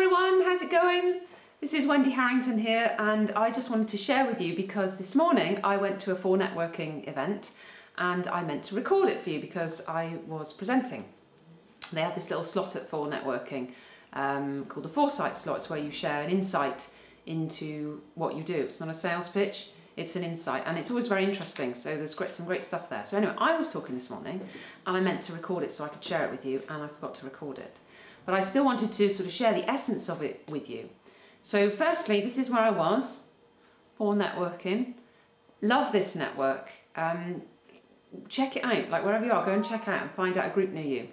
everyone, how's it going? This is Wendy Harrington here, and I just wanted to share with you because this morning I went to a FOR networking event and I meant to record it for you because I was presenting. They had this little slot at FOR networking called the Foresight slot. It's where you share an insight into what you do. It's not a sales pitch, it's an insight, and it's always very interesting, so there's some great stuff there. So anyway, I was talking this morning and I meant to record it so I could share it with you, and I forgot to record it. But I still wanted to sort of share the essence of it with you. So firstly, this is where I was, FOR networking. Love this network. Check it out, like wherever you are, go and check out and find out a group near you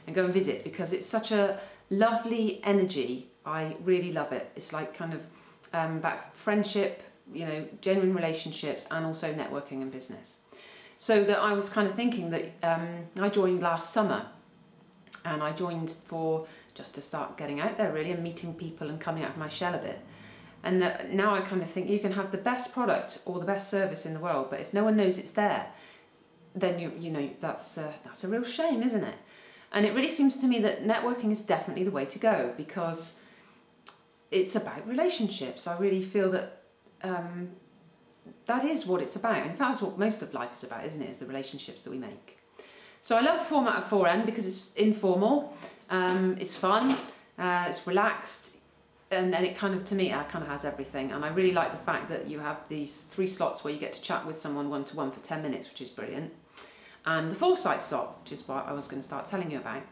and go and visit, because it's such a lovely energy. I really love it. It's like kind of about friendship, you know, genuine relationships, and also networking and business. So that I was kind of thinking that I joined last summer, and I joined for just to start getting out there really and meeting people and coming out of my shell a bit. And that now I kind of think you can have the best product or the best service in the world, but if no one knows it's there, then you know that's a real shame, isn't it? And it really seems to me that networking is definitely the way to go, because it's about relationships. I really feel that that is what it's about. In fact, that's what most of life is about, isn't it? Is the relationships that we make. So I love the format of FORN because it's informal, it's fun, it's relaxed, and then it kind of, to me, it kind of has everything. And I really like the fact that you have these 3 slots where you get to chat with someone one-to-one for 10 minutes, which is brilliant. And the Foresight slot, which is what I was going to start telling you about.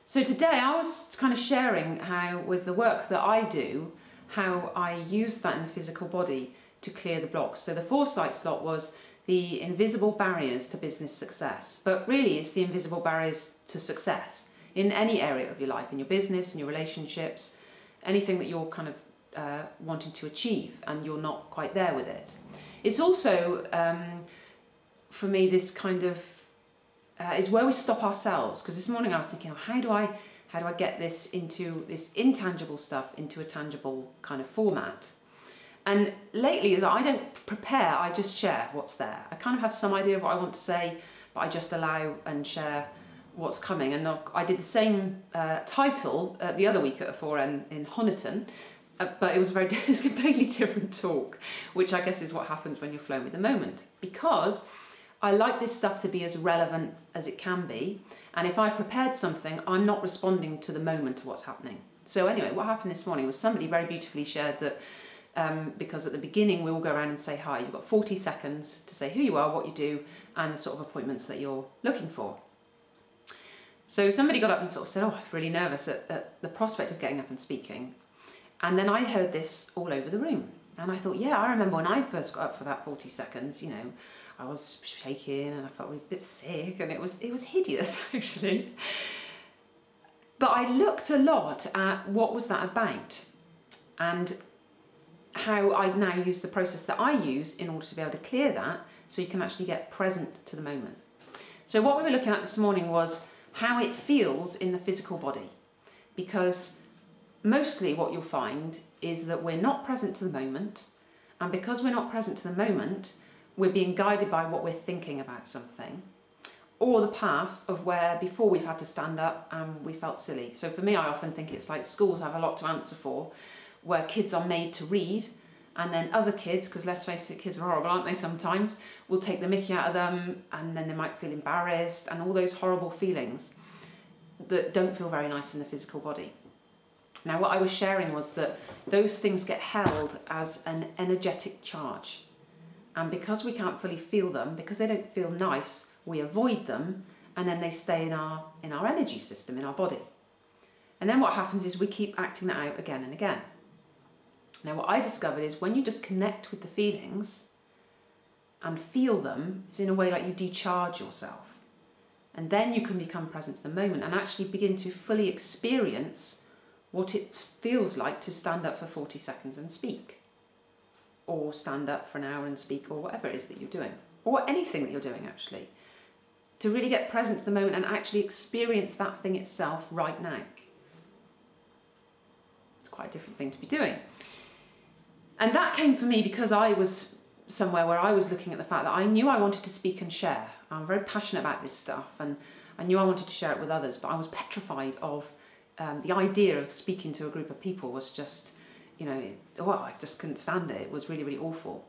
So today I was kind of sharing how, with the work that I do, how I use that in the physical body to clear the blocks. So the Foresight slot was the invisible barriers to business success. But really it's the invisible barriers to success in any area of your life, in your business, in your relationships, anything that you're kind of wanting to achieve and you're not quite there with it. It's also, for me, this kind of, is where we stop ourselves. Because this morning I was thinking, how do I get this into this intangible stuff into a tangible kind of format? And lately, as I don't prepare, I just share what's there. I kind of have some idea of what I want to say, but I just allow and share what's coming. And I did the same title the other week at a forum in Honiton, but it was it was a completely different talk, which I guess is what happens when you're flowing with the moment. Because I like this stuff to be as relevant as it can be, and if I've prepared something, I'm not responding to the moment of what's happening. So anyway, what happened this morning was somebody very beautifully shared that because at the beginning we all go around and say hi. You've got 40 seconds to say who you are, what you do, and the sort of appointments that you're looking for. So somebody got up and sort of said, oh, I'm really nervous at the prospect of getting up and speaking. And then I heard this all over the room. And I thought, yeah, I remember when I first got up for that 40 seconds, you know, I was shaking and I felt a bit sick, and it was hideous actually. But I looked a lot at what was that about, and how I now use the process that I use in order to be able to clear that, so you can actually get present to the moment. So what we were looking at this morning was how it feels in the physical body, because mostly what you'll find is that we're not present to the moment, and because we're not present to the moment, we're being guided by what we're thinking about something, or the past of where before we've had to stand up and we felt silly. So for me, I often think it's like schools have a lot to answer for, where kids are made to read, and then other kids, because let's face it, kids are horrible, aren't they sometimes, will take the mickey out of them, and then they might feel embarrassed, and all those horrible feelings that don't feel very nice in the physical body. Now what I was sharing was that those things get held as an energetic charge. And because we can't fully feel them, because they don't feel nice, we avoid them, and then they stay in our energy system, in our body. And then what happens is we keep acting that out again and again. Now what I discovered is when you just connect with the feelings and feel them, it's in a way like you decharge yourself. And then you can become present to the moment and actually begin to fully experience what it feels like to stand up for 40 seconds and speak. Or stand up for an hour and speak, or whatever it is that you're doing, or anything that you're doing actually, to really get present to the moment and actually experience that thing itself right now. It's quite a different thing to be doing. And that came for me because I was somewhere where I was looking at the fact that I knew I wanted to speak and share. I'm very passionate about this stuff, and I knew I wanted to share it with others, but I was petrified of the idea of speaking to a group of people was just, I just couldn't stand it. It was really, really awful.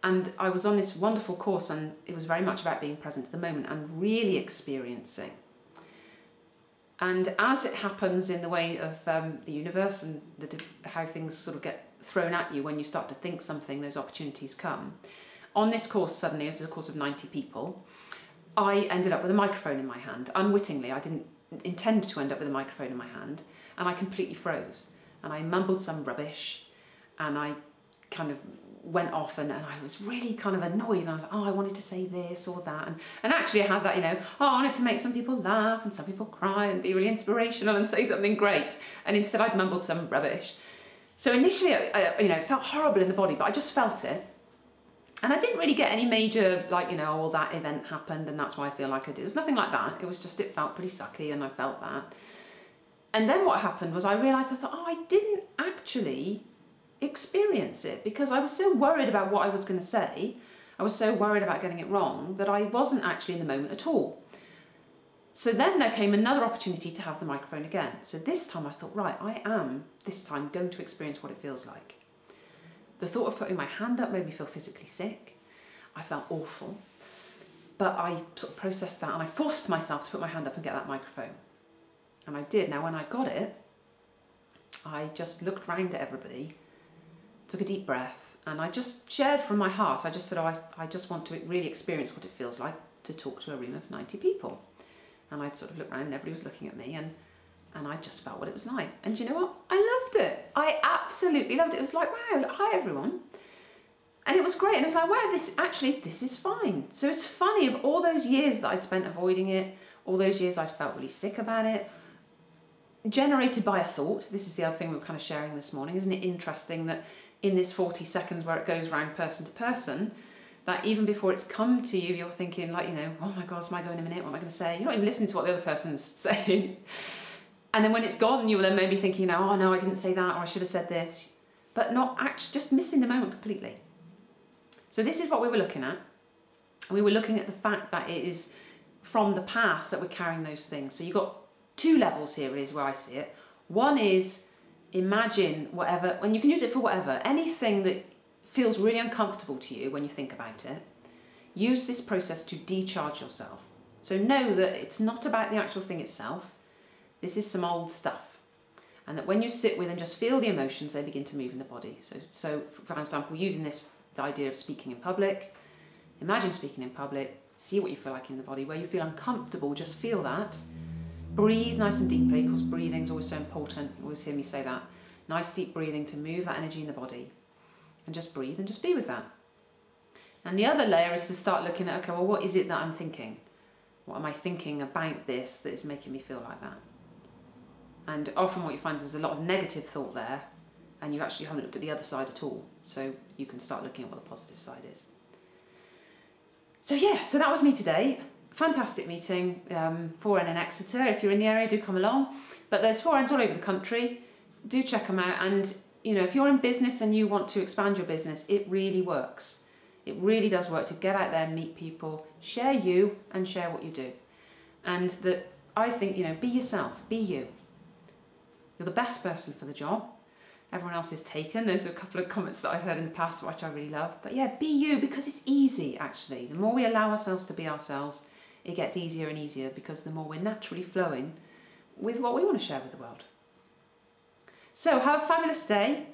And I was on this wonderful course, and it was very much about being present to the moment and really experiencing. And as it happens in the way of the universe and how things sort of get thrown at you when you start to think something, those opportunities come. On this course, suddenly, it was a course of 90 people, I ended up with a microphone in my hand. Unwittingly, I didn't intend to end up with a microphone in my hand, and I completely froze. And I mumbled some rubbish, and I kind of went off, and I was really kind of annoyed, and I was like, I wanted to say this or that, and actually I had that, I wanted to make some people laugh and some people cry and be really inspirational and say something great, and instead I'd mumbled some rubbish. So initially, it felt horrible in the body, but I just felt it. And I didn't really get any major, that event happened and that's why I feel like I did. It was nothing like that. It was just, it felt pretty sucky and I felt that. And then what happened was I realised, I thought, I didn't actually experience it because I was so worried about what I was going to say. I was so worried about getting it wrong that I wasn't actually in the moment at all. So then there came another opportunity to have the microphone again. So this time I thought, right, I am this time going to experience what it feels like. The thought of putting my hand up made me feel physically sick. I felt awful. But I sort of processed that and I forced myself to put my hand up and get that microphone. And I did. Now when I got it, I just looked round at everybody, took a deep breath, and I just shared from my heart. I just said, I just want to really experience what it feels like to talk to a room of 90 people. And I'd sort of look around and everybody was looking at me, and I just felt what it was like. And you know what? I loved it. I absolutely loved it. It was like, wow, hi everyone. And it was great. And it was like, wow, this is fine. So it's funny, of all those years that I'd spent avoiding it, all those years I'd felt really sick about it, generated by a thought. This is the other thing we were kind of sharing this morning. Isn't it interesting that in this 40 seconds where it goes round person to person, that even before it's come to you, you're thinking like, oh my God, am I going in a minute? What am I going to say? You're not even listening to what the other person's saying. And then when it's gone, you will then maybe thinking, oh no, I didn't say that, or I should have said this. But not actually, just missing the moment completely. So this is what we were looking at. We were looking at the fact that it is from the past that we're carrying those things. So you've got two levels here is where I see it. One is imagine whatever, and you can use it for whatever, anything that feels really uncomfortable to you when you think about it. Use this process to decharge yourself. So know that it's not about the actual thing itself. This is some old stuff. And that when you sit with and just feel the emotions, they begin to move in the body. So for example, using the idea of speaking in public, imagine speaking in public, see what you feel like in the body. Where you feel uncomfortable, just feel that. Breathe nice and deeply, because breathing is always so important. You always hear me say that. Nice deep breathing to move that energy in the body. And just breathe and just be with that. And the other layer is to start looking at, okay, well, what is it that I'm thinking? What am I thinking about this that is making me feel like that? And often what you find is there's a lot of negative thought there, and you actually haven't looked at the other side at all. So you can start looking at what the positive side is. So yeah, so that was me today. Fantastic meeting, 4N in Exeter. If you're in the area, do come along. But there's 4Ns all over the country. Do check them out. And if you're in business and you want to expand your business, it really works. It really does work to get out there and meet people, share you and share what you do. And that I think, be yourself, be you. You're the best person for the job. Everyone else is taken. There's a couple of comments that I've heard in the past which I really love. But yeah, be you, because it's easy actually. The more we allow ourselves to be ourselves, it gets easier and easier, because the more we're naturally flowing with what we want to share with the world. So have a fabulous day.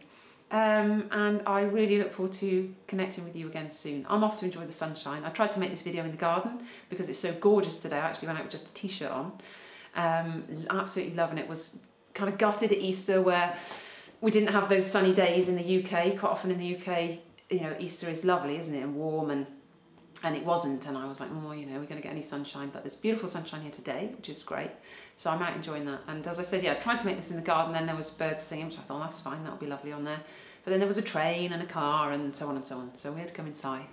And I really look forward to connecting with you again soon. I'm off to enjoy the sunshine. I tried to make this video in the garden because it's so gorgeous today. I actually went out with just a t-shirt on. Absolutely loving it. Was kind of gutted at Easter where we didn't have those sunny days in the UK. Quite often in the UK, Easter is lovely, isn't it? And warm, and it wasn't. And I was like, we're going to get any sunshine. But there's beautiful sunshine here today, which is great. So I'm out enjoying that. And as I said, I tried to make this in the garden. Then there was birds singing, which I thought, that's fine. That'll be lovely on there. But then there was a train and a car and so on and so on. So we had to come inside.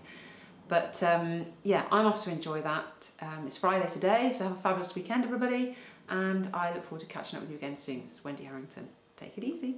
But I'm off to enjoy that. It's Friday today, so have a fabulous weekend, everybody. And I look forward to catching up with you again soon. This is Wendy Harrington. Take it easy.